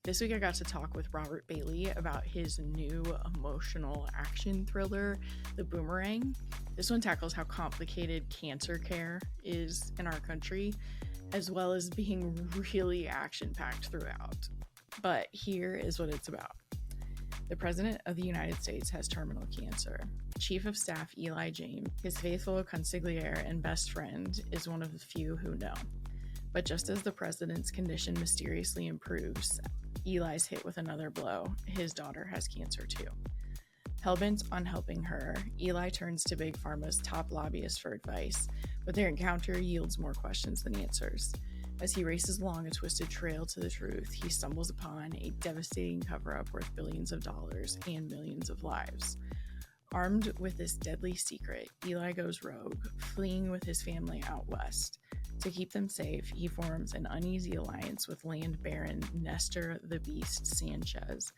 This week I got to talk with Robert Bailey about his new emotional action thriller, The Boomerang. This one tackles how complicated cancer care is in our country, as well as being really action-packed throughout. But here is what it's about. The President of the United States has terminal cancer. Chief of Staff Eli James, his faithful consigliere and best friend, is one of the few who know. But just as the President's condition mysteriously improves, Eli's hit with another blow. His daughter has cancer too. Hell-bent on helping her, Eli turns to Big Pharma's top lobbyist for advice, but their encounter yields more questions than answers. As he races along a twisted trail to the truth, he stumbles upon a devastating cover-up worth billions of dollars and millions of lives. Armed with this deadly secret, Eli goes rogue, fleeing with his family out west. To keep them safe, he forms an uneasy alliance with land baron Nestor the Beast Sanchez,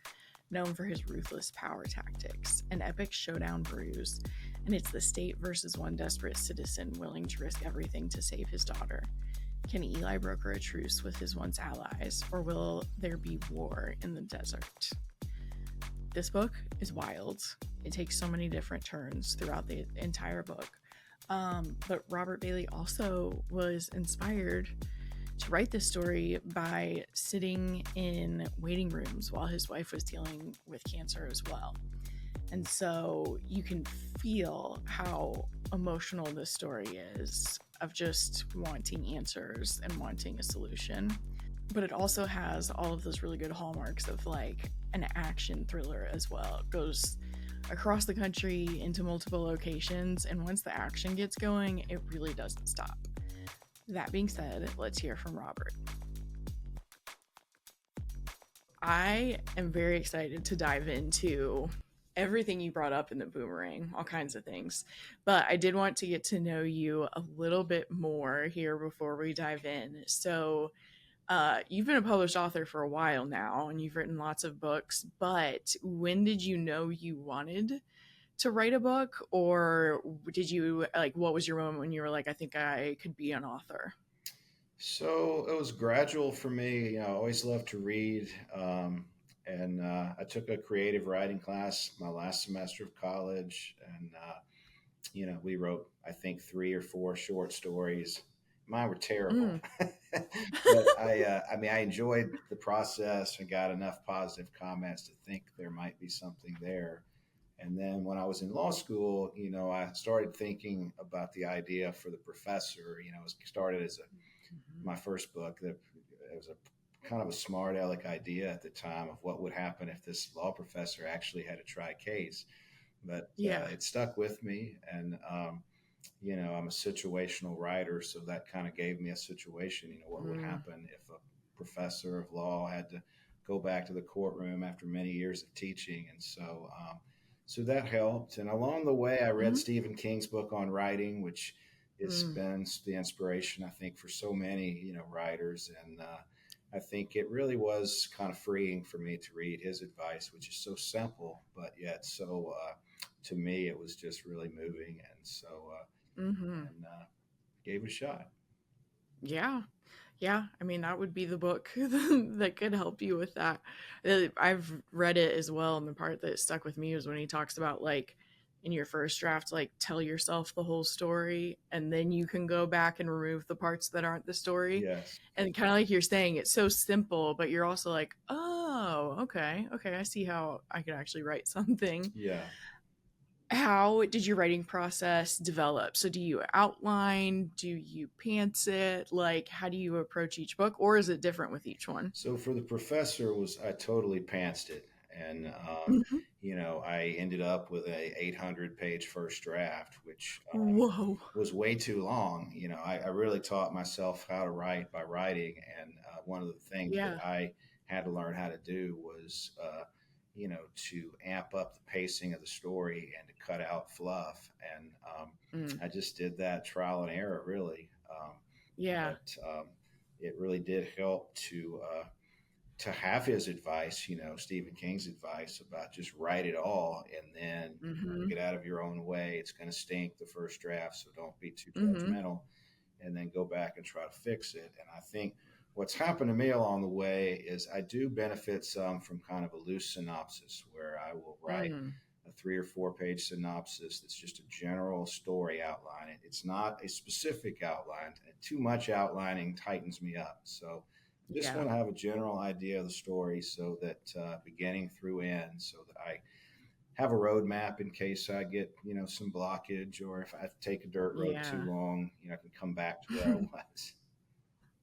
known for his ruthless power tactics. An epic showdown brews, and it's the state versus one desperate citizen willing to risk everything to save his daughter. Can Eli broker a truce with his once allies, or will there be war in the desert? This book is wild. It takes so many different turns throughout the entire book. But Robert Bailey also was inspired to write this story by sitting in waiting rooms while his wife was dealing with cancer as well. And so you can feel how emotional this story is, of just wanting answers and wanting a solution. But it also has all of those really good hallmarks of like an action thriller as well. It goes across the country into multiple locations, and once the action gets going, it really doesn't stop. That being said, let's hear from Robert. I am very excited to dive into everything you brought up in The Boomerang, all kinds of things. But I did want to get to know you a little bit more here before we dive in. So you've been a published author for a while now, and you've written lots of books, but when did you know you wanted to write a book? Or did you, like, what was your moment when you were like, I think I could be an author? So it was gradual for me. I always loved to read. And I took a creative writing class my last semester of college. And, we wrote, I think, 3 or 4 short stories. Mine were terrible. Mm. But I enjoyed the process and got enough positive comments to think there might be something there. And then when I was in law school, I started thinking about the idea for the professor. It started as my first book. That it was a kind of a smart aleck idea at the time of what would happen if this law professor actually had to try a case. But Yeah. it stuck with me, and I'm a situational writer, so that kind of gave me a situation. What would happen if a professor of law had to go back to the courtroom after many years of teaching, and so that helped. And along the way, I read Stephen King's book on writing, which has been the inspiration, I think, for so many, writers. And I think it really was kind of freeing for me to read his advice, which is so simple, but yet so, to me, it was just really moving. And so, gave it a shot. Yeah. Yeah. I mean, that would be the book that could help you with that. I've read it as well. And the part that stuck with me was when he talks about, like, in your first draft, like, tell yourself the whole story, and then you can go back and remove the parts that aren't the story. Yes. And kind of like you're saying, it's so simple, but you're also like, oh, okay, I see how I could actually write something. Yeah. How did your writing process develop? So do you outline? Do you pants it? Like, how do you approach each book, or is it different with each one? So for the professor, I totally pantsed it. And, I ended up with a 800-page first draft, which Whoa. was way too long. I really taught myself how to write by writing. And one of the things Yeah. that I had to learn how to do was, to amp up the pacing of the story and to cut out fluff. And I just did that trial and error, really. Yeah. But it really did help to have his advice, Stephen King's advice about just write it all and then get out of your own way. It's going to stink the first draft, so don't be too judgmental, and then go back and try to fix it. And I think what's happened to me along the way is I do benefit some from kind of a loose synopsis where I will write Mm, a 3 or 4 page synopsis that's just a general story outline. It's not a specific outline. Too much outlining tightens me up. So I just yeah. want to have a general idea of the story so that beginning through end, so that I have a roadmap in case I get, some blockage, or if I take a dirt road too Yeah. long, I can come back to where I was.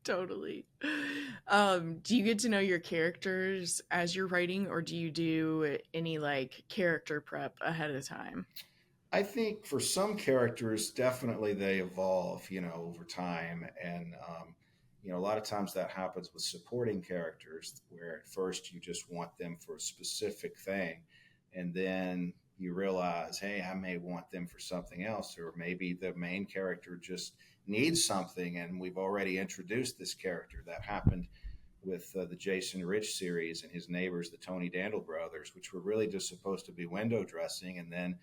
Totally. Do you get to know your characters as you're writing, or do you do any like character prep ahead of time? I think for some characters, definitely they evolve, over time. And, a lot of times that happens with supporting characters where at first you just want them for a specific thing. And then you realize, hey, I may want them for something else. Or maybe the main character just needs something. And we've already introduced this character. That happened with the Jason Rich series and his neighbors, the Tony Dandle brothers, which were really just supposed to be window dressing. And then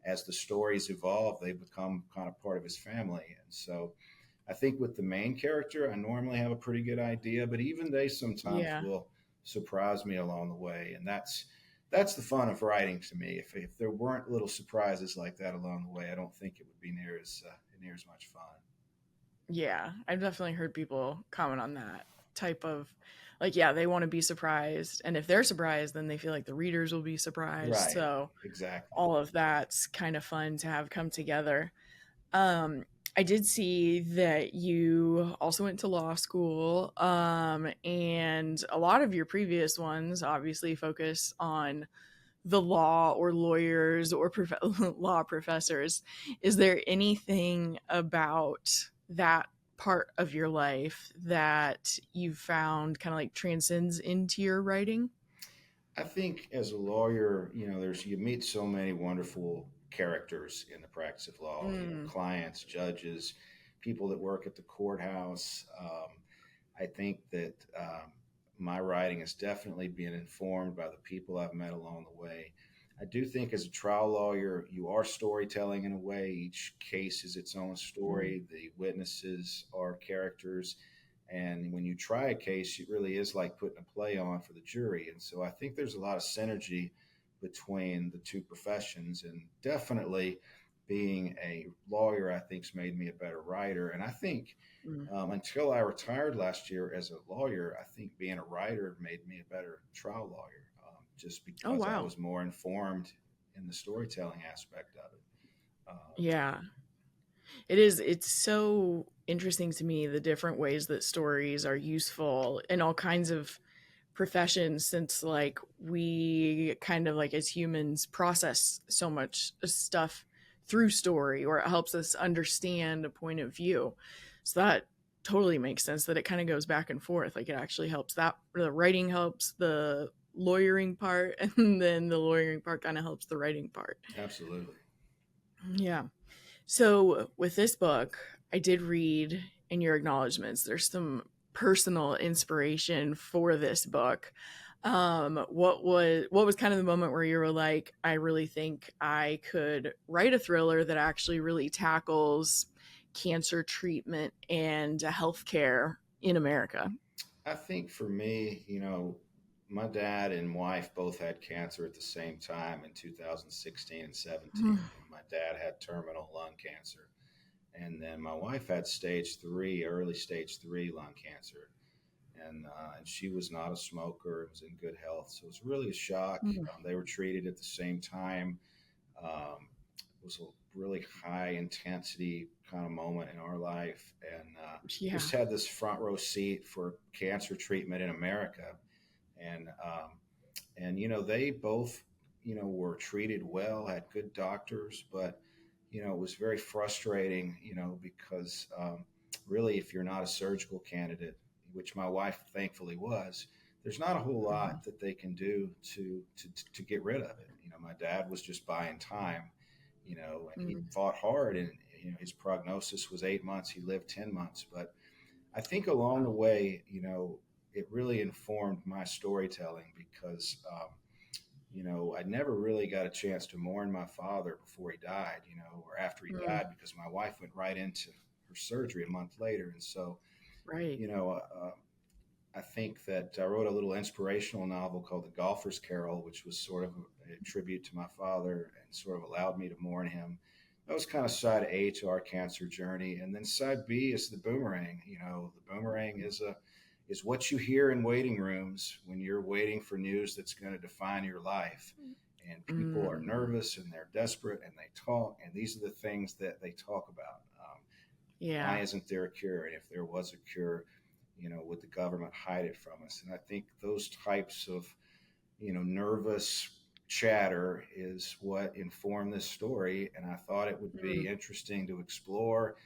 as the stories evolve, they become kind of part of his family. And so I think with the main character, I normally have a pretty good idea, but even they sometimes Yeah. will surprise me along the way. And that's the fun of writing to me. If there weren't little surprises like that along the way, I don't think it would be near as much fun. Yeah. I've definitely heard people comment on that type of like, yeah, they want to be surprised. And if they're surprised, then they feel like the readers will be surprised. Right. So Exactly. all of that's kind of fun to have come together. Um, I did see that you also went to law school, and a lot of your previous ones obviously focus on the law or lawyers or law professors. Is there anything about that part of your life that you've found kind of like transcends into your writing? I think as a lawyer, you meet so many wonderful characters in the practice of law, Mm, clients, judges, people that work at the courthouse. I think that my writing has definitely been informed by the people I've met along the way. I do think as a trial lawyer, you are storytelling in a way. Each case is its own mm, story. The witnesses are characters. And when you try a case, it really is like putting a play on for the jury. And so I think there's a lot of synergy between the two professions. And definitely being a lawyer, I think, has made me a better writer. And I think mm. until I retired last year as a lawyer, I think being a writer made me a better trial lawyer, just Oh, because I wow. was more informed in the storytelling aspect of it. Yeah. It is. It's so interesting to me the different ways that stories are useful in all kinds of professions, since like we kind of like as humans process so much stuff through story, or it helps us understand a point of view. So that totally makes sense that it kind of goes back and forth. Like it actually helps that the writing helps the lawyering part, and then the lawyering part kind of helps the writing part. Absolutely. Yeah. So with this book, I did read in your acknowledgments, there's some personal inspiration for this book. What was kind of the moment where you were like, I really think I could write a thriller that actually really tackles cancer treatment and healthcare in America? I think for me, my dad and wife both had cancer at the same time in 2016 and 17. And my dad had terminal lung cancer. And then my wife had early stage three lung cancer. And she was not a smoker, was in good health. So it was really a shock. They were treated at the same time. It was a really high intensity kind of moment in our life, and Yeah. just had this front row seat for cancer treatment in America. And they both were treated well, had good doctors, but it was very frustrating, because really, if you're not a surgical candidate, which my wife thankfully was, there's not a whole Mhm. lot that they can do to get rid of it. My dad was just buying time, and he Mhm. fought hard, and his prognosis was 8 months. He lived 10 months, but I think along the Wow. way, it really informed my storytelling because I never really got a chance to mourn my father before he died, or after he Mm, died, because my wife went right into her surgery a month later. And so, right. you know, I think that I wrote a little inspirational novel called The Golfer's Carol, which was sort of a tribute to my father and sort of allowed me to mourn him. That was kind of side A to our cancer journey, and then side B is the boomerang. The boomerang is what you hear in waiting rooms when you're waiting for news that's going to define your life. And people are Mm. nervous and they're desperate and they talk, and these are the things that they talk about. Why Yeah. isn't there a cure? And if there was a cure, would the government hide it from us? And I think those types of, nervous chatter is what informed this story. And I thought it would be Mm. interesting to explore.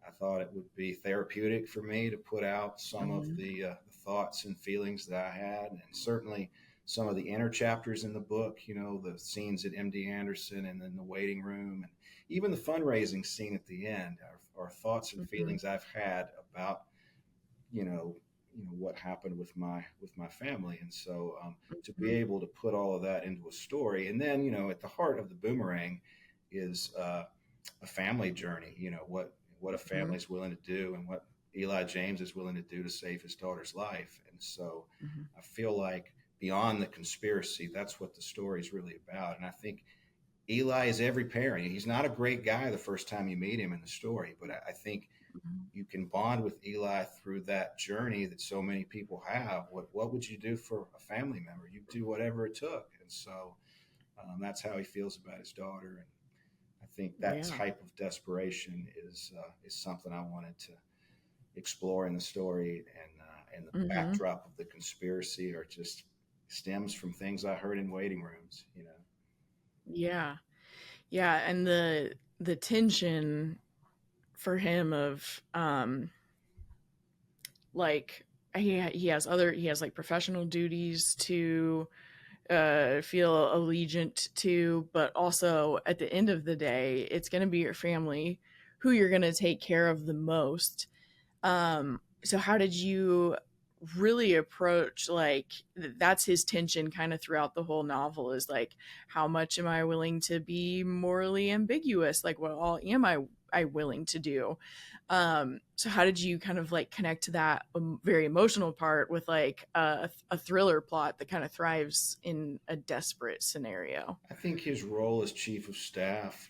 I thought it would be therapeutic for me to put out some of Mhm. the thoughts and feelings that I had, and certainly some of the inner chapters in the book. The scenes at MD Anderson and then the waiting room, and even the fundraising scene at the end are thoughts and Mhm. feelings I've had about you know what happened with my family. And so to be Mhm. able to put all of that into a story, and then at the heart of the boomerang is a family journey. What a Mhm. family's willing to do, and what Eli James is willing to do to save his daughter's life. And so Mhm. I feel like beyond the conspiracy, that's what the story is really about. And I think Eli is every parent. He's not a great guy the first time you meet him in the story, but I think Mhm. you can bond with Eli through that journey that so many people have. What would you do for a family member? You do whatever it took. And so that's how he feels about his daughter. And I think that Yeah. type of desperation is something I wanted to explore in the story. And the Mhm. backdrop of the conspiracy are just stems from things I heard in waiting rooms. Yeah. Yeah, and the tension for him of like he has like professional duties to feel allegiant to, but also at the end of the day, it's going to be your family who you're going to take care of the most. So how did you really approach like that's his tension kind of throughout the whole novel is like how much am I willing to be morally ambiguous, like what all am I willing to do. So how did you kind of like connect to that very emotional part with like a thriller plot that kind of thrives in a desperate scenario? I think his role as chief of staff,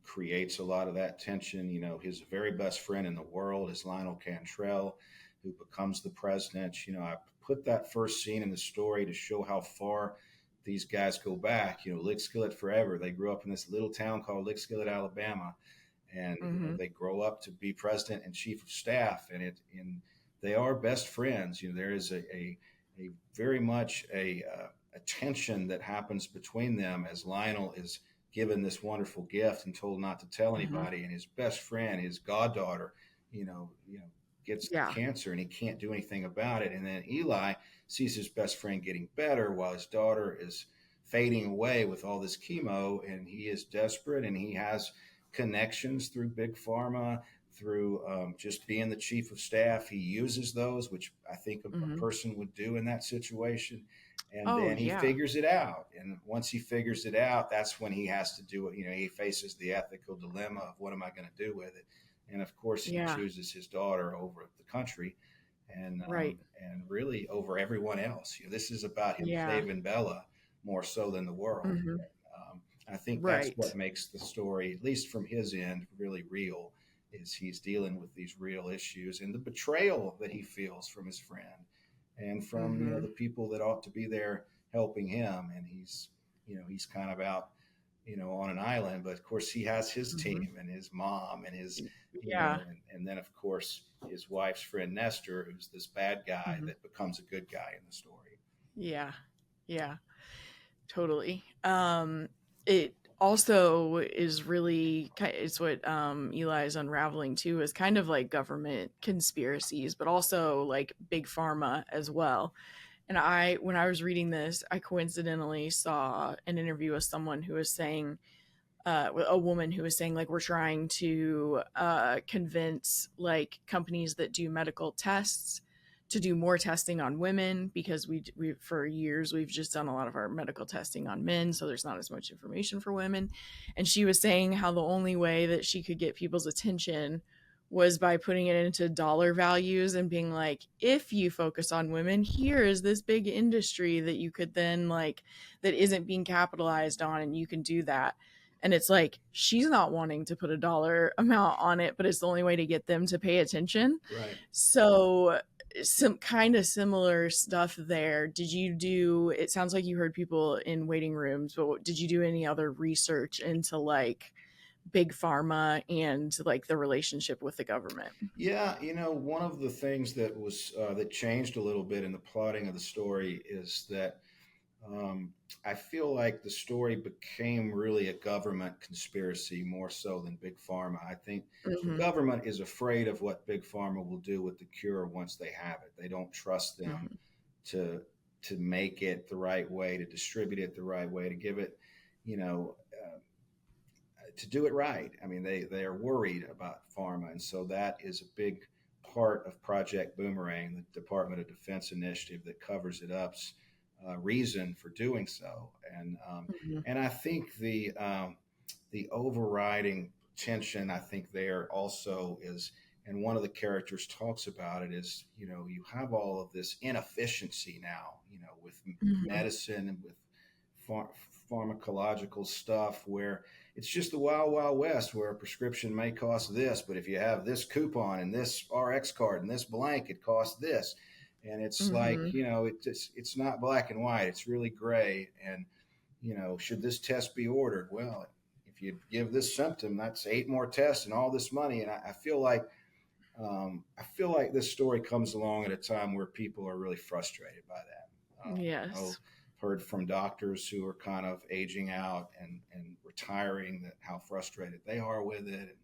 creates a lot of that tension. His very best friend in the world is Lionel Cantrell, who becomes the president. I put that first scene in the story to show how far these guys go back. Lick Skillet forever. They grew up in this little town called Lick Skillet, Alabama, and Mm-hmm. they grow up to be president and chief of staff, and they are best friends. There is a very much a tension that happens between them as Lionel is given this wonderful gift and told not to tell Mm-hmm. anybody, and his best friend, his goddaughter, gets Yeah. cancer and he can't do anything about it. And then Eli sees his best friend getting better while his daughter is fading away with all this chemo, and he is desperate, and he has connections through Big Pharma, through just being the chief of staff. He uses those, which I think a Mm-hmm. person would do in that situation. And Oh then he yeah. figures it out. And once he figures it out, that's when he has to do it. He faces the ethical dilemma of what am I going to do with it? And of course, he Yeah. chooses his daughter over the country, Right. and really over everyone else. This is about him Yeah. saving Bella more so than the world. Mm-hmm. I think that's Right. what makes the story, at least from his end, really real. Is he's dealing with these real issues and the betrayal that he feels from his friend and from Mm-hmm. the people that ought to be there helping him, and he's kind of out on an island. But of course, he has his Mm-hmm. team and his mom and his Yeah. and then of course his wife's friend Nestor, who's this bad guy Mm-hmm. that becomes a good guy in the story. Yeah. Yeah. Totally. It also is really it's what Eli is unraveling too is kind of like government conspiracies, but also like big pharma as well. And when I was reading this, I coincidentally saw an interview with someone who was saying, a woman who was saying like we're trying to convince like companies that do medical tests to do more testing on women because we for years we've just done a lot of our medical testing on men, so there's not as much information for women. And she was saying how the only way that she could get people's attention was by putting it into dollar values and being like, if you focus on women, here is this big industry that you could then like, that isn't being capitalized on, and you can do that. And it's like, she's not wanting to put a dollar amount on it, but it's the only way to get them to pay attention. Right. So some kind of similar stuff there. Did you do, it sounds like you heard people in waiting rooms, but did you do any other research into like Big Pharma and like the relationship with the government? Yeah, one of the things that was that changed a little bit in the plotting of the story is that I feel like the story became really a government conspiracy more so than Big Pharma. I think the Mm-hmm. government is afraid of what Big Pharma will do with the cure once they have it. They don't trust them Mm-hmm. to make it the right way, to distribute it the right way, to give it, you know, to do it right. I mean, they are worried about pharma, and so that is a big part of Project Boomerang, the Department of Defense initiative that covers it up's reason for doing so. Mm-hmm. And I think the overriding tension, I think there also is, and one of the characters talks about it, is you have all of this inefficiency now, with Mm-hmm. medicine and with phar- pharmacological stuff, where it's just the wild, wild west, where a prescription may cost this, but if you have this coupon and this RX card and this blank, it costs this. And it's like, Mm-hmm. it's not black and white. It's really gray. And, should this test be ordered? Well, if you give this symptom, that's 8 more tests and all this money. And I feel like this story comes along at a time where people are really frustrated by that. I've Yes. heard from doctors who are kind of aging out and retiring, that how frustrated they are with it.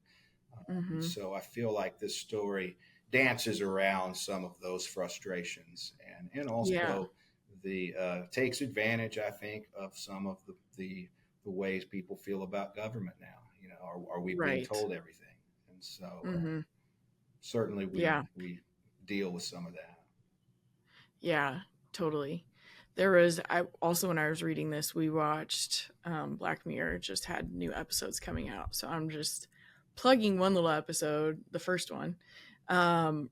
And Mm-hmm. so I feel like this story dances around some of those frustrations, and Yeah. also the takes advantage, I think, of some of the ways people feel about government now. Are we being Right. told everything? And so Mm-hmm. certainly we Yeah. we deal with some of that. Yeah. Totally. There was, I also, when I was reading this, we watched Black Mirror just had new episodes coming out. So I'm just plugging one little episode, the first one.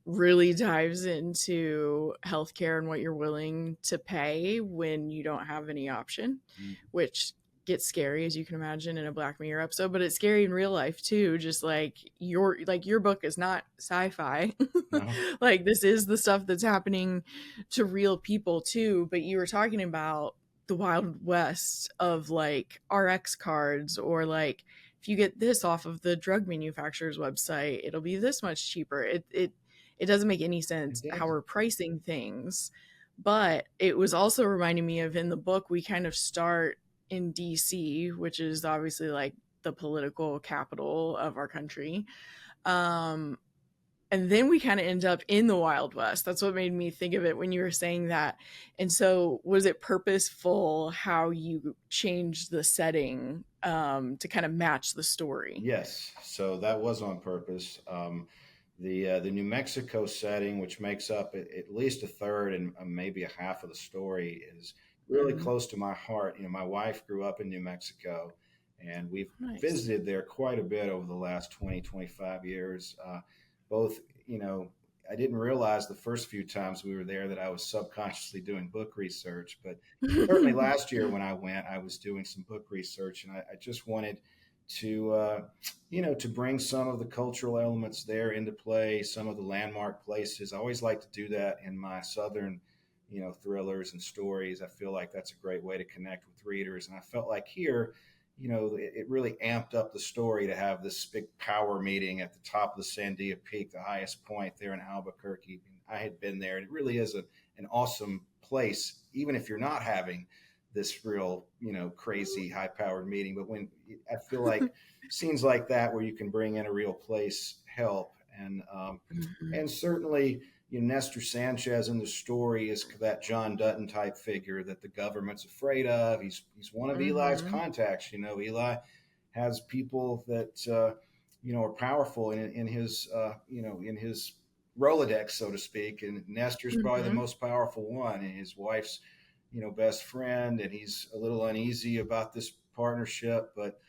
Really dives into healthcare and what you're willing to pay when you don't have any option, Mm. which gets scary, as you can imagine, in a Black Mirror episode, but it's scary in real life too. Just like your book is not sci-fi. No, Like this is the stuff that's happening to real people too. But you were talking about the wild west of like RX cards, or like if you get this off of the drug manufacturer's website, it'll be this much cheaper. It doesn't make any it sense how doesn't. we're pricing things. But it was also reminding me of, in the book, we kind of start in DC, which is obviously like the political capital of our country. Um, and then we kind of end up in the Wild West. That's what made me think of it when you were saying that. And so, was it purposeful how you changed the setting to kind of match the story? Yes, so that was on purpose. The New Mexico setting, which makes up at least a third and maybe a half of the story, is really Mm, close to my heart. My wife grew up in New Mexico, and we've nice. visited there quite a bit over the last 20, 25 years. Both, I didn't realize the first few times we were there that I was subconsciously doing book research, but certainly last year when I went, I was doing some book research, and I just wanted to to bring some of the cultural elements there into play, some of the landmark places. I always like to do that in my southern thrillers and stories. I feel like that's a great way to connect with readers, and I felt like here, it really amped up the story to have this big power meeting at the top of the Sandia Peak, the highest point there in Albuquerque. I had been there, and it really is an awesome place, even if you're not having this real, crazy high powered meeting. But when I feel like scenes like that, where you can bring in a real place, help. Mhm. And certainly, Nestor Sanchez in the story is that John Dutton type figure that the government's afraid of. He's one of Eli's Mhm. contacts. Eli has people that are powerful in his in his Rolodex, so to speak. And Nestor's probably the Mhm. most powerful one, and his wife's best friend, and he's a little uneasy about this partnership, but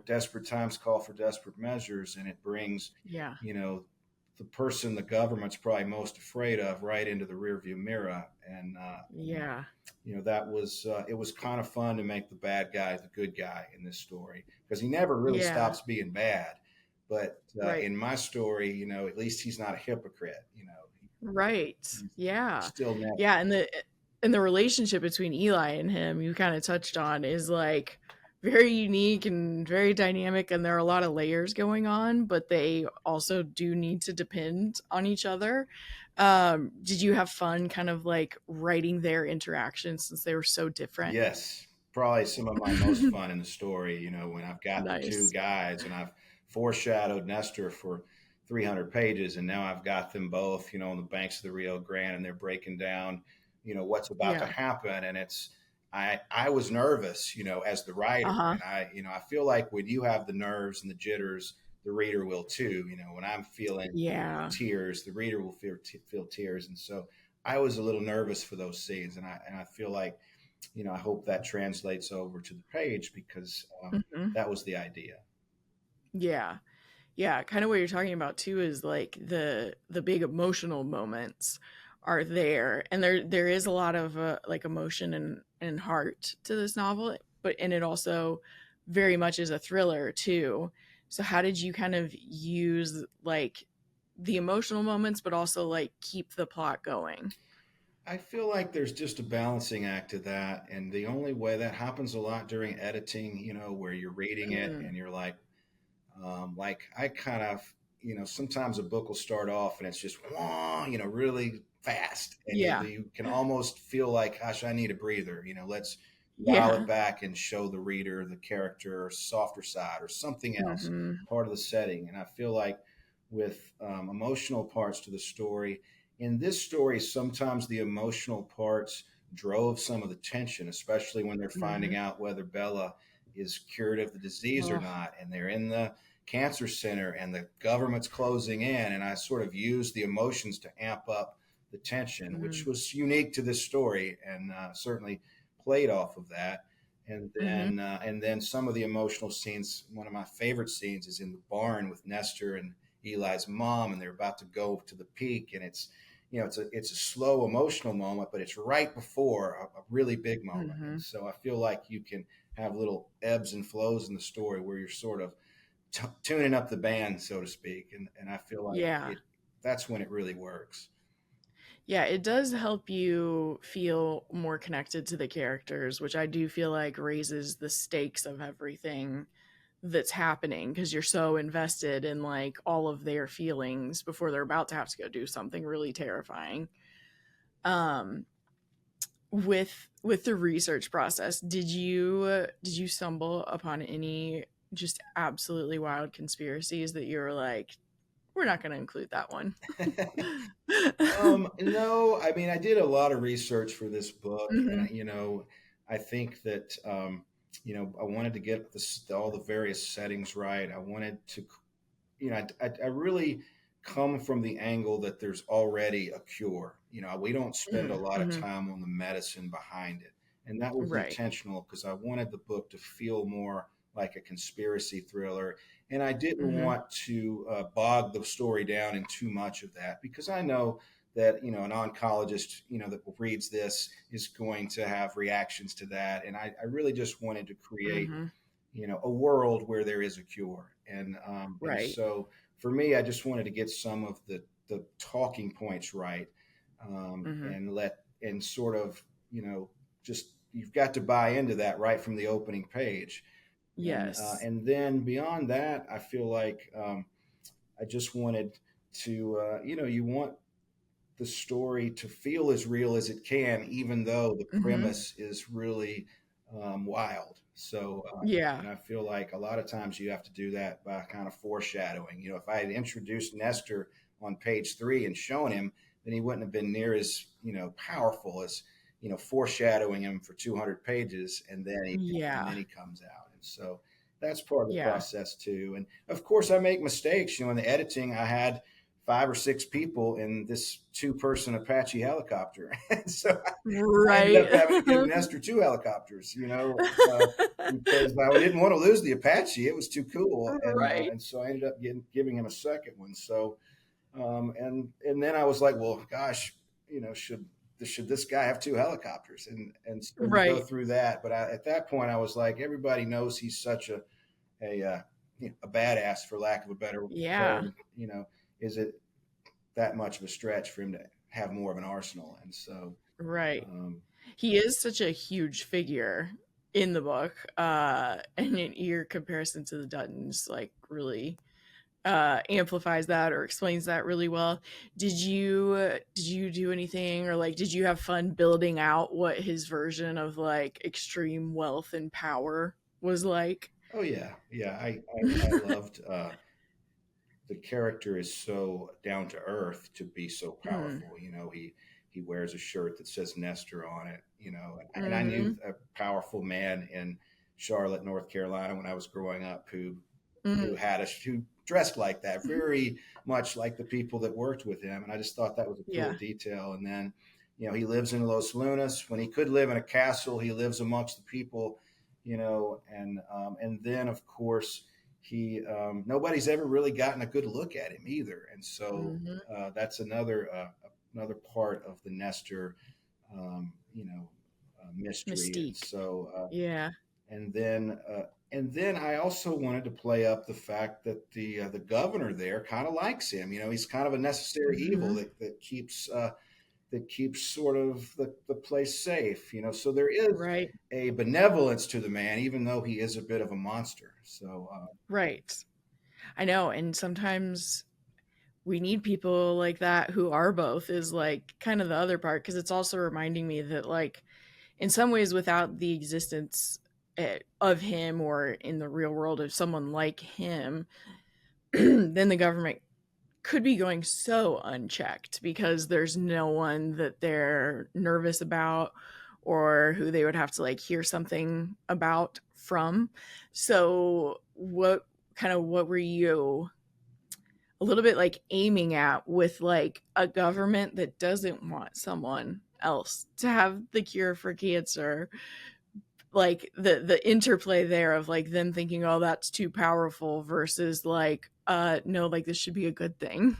desperate times call for desperate measures, and it brings, Yeah. you know, the person the government's probably most afraid of right into the rearview mirror. And Yeah. that was it was kind of fun to make the bad guy the good guy in this story, because he never really Yeah. stops being bad. But Right. in my story, at least he's not a hypocrite. Right. He's Yeah. still never. Yeah, and the relationship between Eli and him you kind of touched on is like very unique and very dynamic, and there are a lot of layers going on, but they also do need to depend on each other. Did you have fun kind of like writing their interactions since they were so different? Yes, probably some of my most fun in the story, when I've got the two Nice. guys and I've foreshadowed Nestor for 300 pages, and now I've got them both, on the banks of the Rio Grande, and they're breaking down, what's about to Yeah. happen. And I was nervous, as the writer. Uh-huh. And I feel like when you have the nerves and the jitters, the reader will too. When I'm feeling, Yeah. tears, the reader will feel tears. And so I was a little nervous for those scenes. And I feel like, I hope that translates over to the page, because Hmm. that was the idea. Yeah. Yeah, kind of what you're talking about too is like the big emotional moments are there, and there is a lot of like emotion and heart to this novel, but and it also very much is a thriller too. So how did you kind of use like the emotional moments but also like keep the plot going? I feel like there's just a balancing act to that. And the only way that happens a lot during editing, where you're reading it Mm, and you're like I kind of, sometimes a book will start off and it's just, wah, really fast. And yeah. you can almost feel like, gosh, I need a breather. Let's dial it Yeah. back and show the reader the character softer side or something else, Hmm. part of the setting. And I feel like with emotional parts to the story, in this story, sometimes the emotional parts drove some of the tension, especially when they're finding Hmm. out whether Bella is cured of the disease or Oh. not. And they're in the cancer center and the government's closing in. And I sort of used the emotions to amp up the tension, which Mm-hmm. was unique to this story, and certainly played off of that. Mm-hmm. And then some of the emotional scenes. One of my favorite scenes is in the barn with Nestor and Eli's mom, and they're about to go to the peak, and it's a slow emotional moment, but it's right before a really big moment. Mm-hmm. And so I feel like you can have little ebbs and flows in the story where you're sort of tuning up the band, so to speak. And I feel like Yeah. that's when it really works. Yeah, it does help you feel more connected to the characters, which I do feel like raises the stakes of everything that's happening because you're so invested in like all of their feelings before they're about to have to go do something really terrifying. Um with the research process, did you stumble upon any just absolutely wild conspiracies that you were like, we're not going to include that one? No, I mean, I did a lot of research for this book, and Hmm. I think that I wanted to get all the various settings right. I wanted to, I really come from the angle that there's already a cure. We don't spend a Hmm. lot of Hmm. time on the medicine behind it. And that was Right. intentional because I wanted the book to feel more like a conspiracy thriller. And I didn't Hmm. want to bog the story down in too much of that, because I know that, an oncologist, that reads this is going to have reactions to that. And I really just wanted to create, Hmm. a world where there is a cure. And Right. so for me, I just wanted to get some of the talking points right, Hmm. and sort of, just you've got to buy into that right from the opening page. Yes. And then beyond that, I feel like I just wanted to, you want the story to feel as real as it can, even though the Hmm. premise is really wild. So, Yeah. and I feel like a lot of times you have to do that by kind of foreshadowing. If I had introduced Nestor on page 3 and shown him, then he wouldn't have been near as powerful as foreshadowing him for 200 pages, and Yeah. then he comes out. And so that's part of the Yeah. process too. And of course, I make mistakes. In the editing, I had 5 or 6 people in this 2-person Apache helicopter. And so I ended Right. up having to give Nestor 2 helicopters, because I didn't want to lose the Apache. It was too cool. Right. And so I ended up giving him a second one. So, and then I was like, well, gosh, should this guy have 2 helicopters? And so you go Right. through that. But at that point, I was like, everybody knows he's such a badass, for lack of a better Yeah. term. Is it that much of a stretch for him to have more of an arsenal? And so, Right. um, He is such a huge figure in the book, and your comparison to the Duttons like really amplifies that or explains that really well. Did you do anything, or like did you have fun building out what his version of like extreme wealth and power was like? oh yeah, I loved. The character is so down to earth to be so Mm. powerful. He wears a shirt that says Nestor on it. And I knew Mm-hmm. a powerful man in Charlotte, North Carolina, when I was growing up, Mm. who dressed like that, very much like the people that worked with him. And I just thought that was a cool Yeah. detail. And then, he lives in Los Lunas. When he could live in a castle, he lives amongst the people. And then of course he nobody's ever really gotten a good look at him either. And so Mm-hmm. that's another part of the Nestor, um, you know, mystery. And Mystique. so Yeah. and then I also wanted to play up the fact that the governor there kind of likes him. He's kind of a necessary evil Mm-hmm. that keeps sort of the place safe. So there is Right. a benevolence to the man, even though he is a bit of a monster. So Right. I know, and sometimes we need people like that who are both, is like kind of the other part, because it's also reminding me that like in some ways without the existence of him, or in the real world of someone like him, then the government could be going so unchecked because there's no one that they're nervous about or who they would have to like hear something about from. So what were you a little bit like aiming at with like a government that doesn't want someone else to have the cure for cancer, like the interplay there of like them thinking, oh, that's too powerful, versus like no, like this should be a good thing.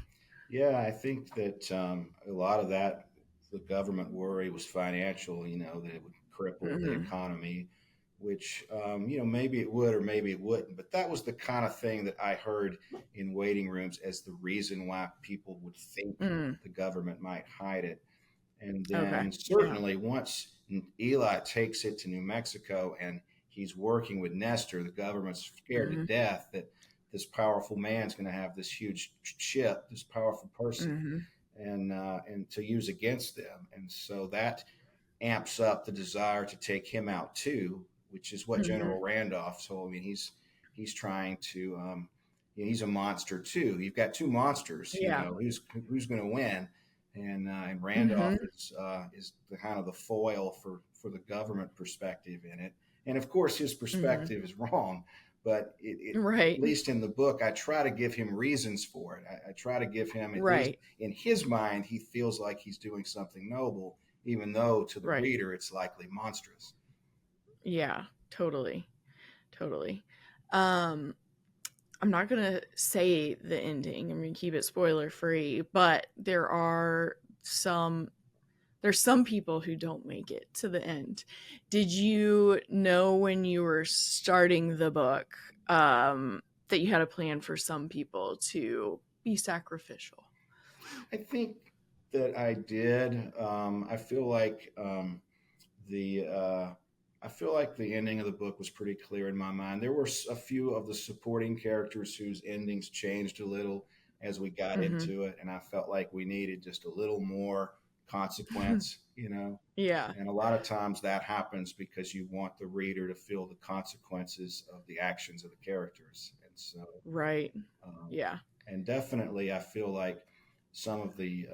yeah, I think that a lot of that, the government worry was financial. That it would cripple the Mm-hmm. economy, which maybe it would or maybe it wouldn't. But that was the kind of thing that I heard in waiting rooms as the reason why people would think Mm. the government might hide it. And Okay. then Yeah. certainly once Eli takes it to New Mexico and he's working with Nestor, the government's scared to Mm-hmm. death that this powerful man's going to have this huge chip, this powerful person, Mm-hmm. and to use against them. And so that amps up the desire to take him out too, which is what Mm-hmm. General Randolph told me. He's trying to. He's a monster too. You've got 2 monsters. Yeah. Who's going to win? And Randolph Mm-hmm. is the kind of the foil for the government perspective in it. And of course, his Mm-hmm. perspective is wrong, but at Right. least in the book, I try to give him reasons for it. I try to give him, at least Right. in his mind, he feels like he's doing something noble, even though to the Right. reader it's likely monstrous. Yeah. Totally. Totally. um I'm not gonna say the ending. I'm gonna keep it spoiler free, but some there's some people who don't make it to the end. Did you know when you were starting the book, that you had a plan for some people to be sacrificial? I think that I did. I feel like the I feel like the ending of the book was pretty clear in my mind. There were a few of the supporting characters whose endings changed a little as we got Mm-hmm. into it, and I felt like we needed just a little more consequence. Yeah. And a lot of times that happens because you want the reader to feel the consequences of the actions of the characters. And so, Right. um, Yeah. and definitely, I feel like some of the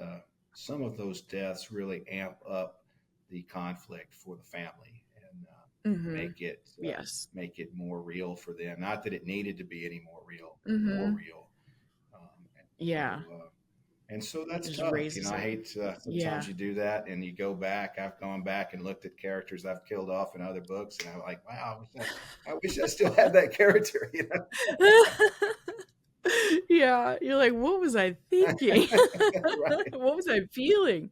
some of those deaths really amp up the conflict for the family and Mm-hmm. make it Yes. more real for them. Not that it needed to be any more real, but more Mm-hmm. real. And so, Yeah. And so that's Just tough. raises I it. hate Yeah. sometimes you do that and you go back. I've gone back and looked at characters I've killed off in other books, and I'm like, wow, I wish I still had that character. Yeah, you're like, what was I thinking? Right. What was I feeling?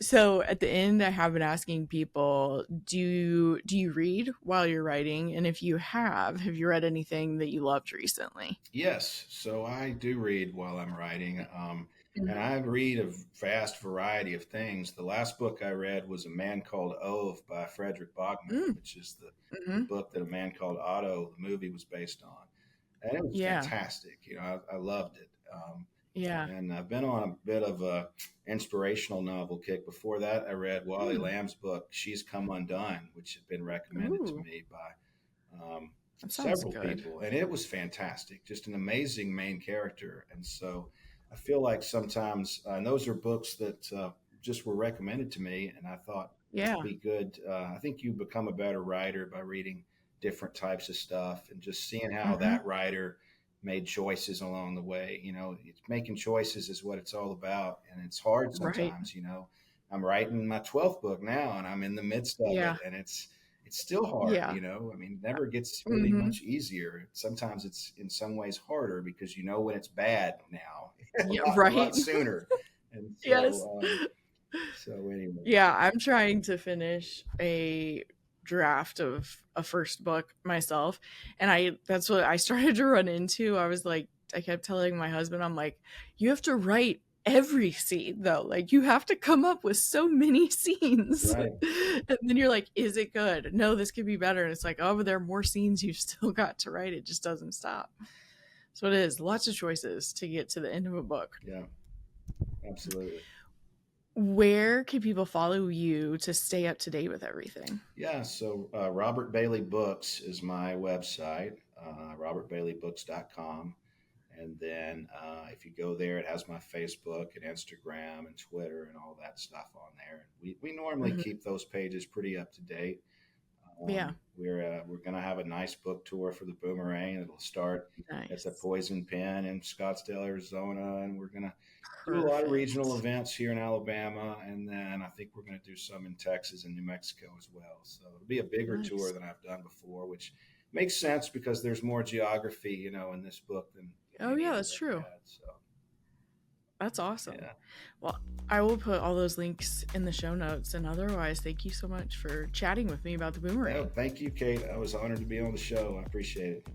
So at the end, I have been asking people, do you read while you're writing? And if you have you read anything that you loved recently? Yes. So I do read while I'm writing. And Mhm. I read a vast variety of things. The last book I read was A Man Called Ove by Frederick Bachman, Mm, which is the mhm. book that A Man Called Otto, the movie, was based on. And it was Yeah, fantastic. I loved it. yeah. And I've been on a bit of a inspirational novel kick. Before that, I read Wally Mm. Lamb's book, She's Come Undone, which had been recommended to Ooh, me by that sounds several good. people. And it was fantastic, just an amazing main character. And so I feel like sometimes, and those are books that just were recommended to me. And I thought Yeah. be good. I think you become a better writer by reading different types of stuff and just seeing how Hmm. that writer made choices along the way. It's making choices is what it's all about, and it's hard Right. sometimes. I'm writing my 12th book now, and I'm in the midst of it, Yeah. and it's still hard. Yeah. I mean, it never gets really Hmm. much easier. Sometimes it's in some ways harder because when it's bad now, Yeah. a Right. lot sooner. And Yes. so anyway, Yeah, I'm trying to finish a draft of a first book myself, and I that's what I started to run into. I was like, I kept telling my husband, I'm like, you have to write every scene though. Like you have to come up with so many scenes. right. And then you're like, is it good? No, this could be better. And it's like, oh, but there are more scenes you've still got to write. It just doesn't stop. So it is lots of choices to get to the end of a book. Yeah, absolutely. Where can people follow you to stay up to date with everything? Yeah, so Robert Bailey Books is my website, robertbaileybooks.com. And then if you go there, it has my Facebook and Instagram and Twitter and all that stuff on there. We normally Mhm. keep those pages pretty up to date. Yeah. We're going to have a nice book tour for the Boomerang. It'll start at the Nice. Poison Pen in Scottsdale, Arizona, and we're going to do a lot of regional Perfect. events here in Alabama, and then I think we're going to do some in Texas and New Mexico as well. So it'll be a bigger tour Nice. than I've done before, which makes sense because there's more geography, in this book than Oh, any yeah, I've that's ever true. had. So That's awesome. yeah, Well, I will put all those links in the show notes. And otherwise, thank you so much for chatting with me about the no, boomerang. thank you, Kate. I was honored to be on the show. I appreciate it.